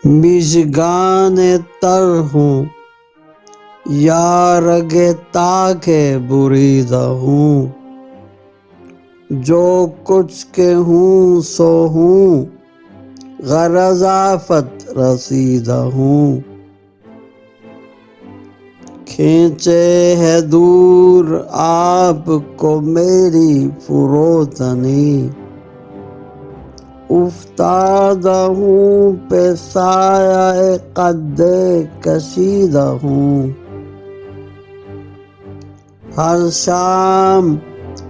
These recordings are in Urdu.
بیژگان تر ہوں یا رگ تاک بریدہ ہوں، جو کچھ کہ ہوں سو ہوں، غرض آفت رسیدہ ہوں۔ کھینچے ہے دور آپ کو میری فروتنی، افتادہ ہوں پہ سایہ قد کشیدہ ہوں۔ ہر شام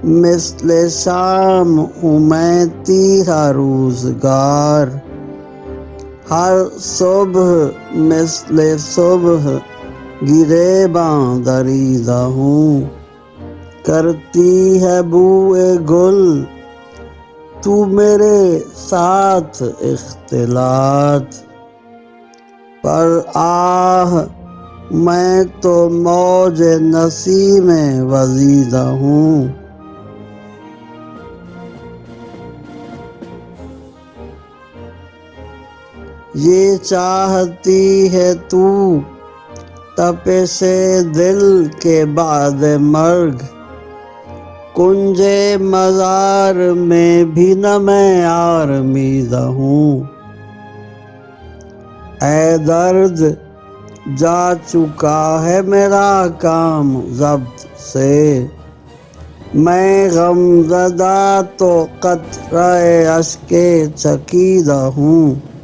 مثل شام ہوں میں تیرا روزگار، ہر صبح مثل صبح گریباں دریدہ ہوں۔ کرتی ہے بوئے گل تو میرے ساتھ اختلاط، پر آہ میں تو موج نسیم وزیدہ ہوں۔ یہ چاہتی ہے تو تپش دل کے بعد مرگ، کنج مزار میں بھی نہ میں آرمیدہ ہوں۔ اے درد جا چکا ہے میرا کام ضبط سے، میں غم زدہ تو قطرہ اشک چکیدہ ہوں۔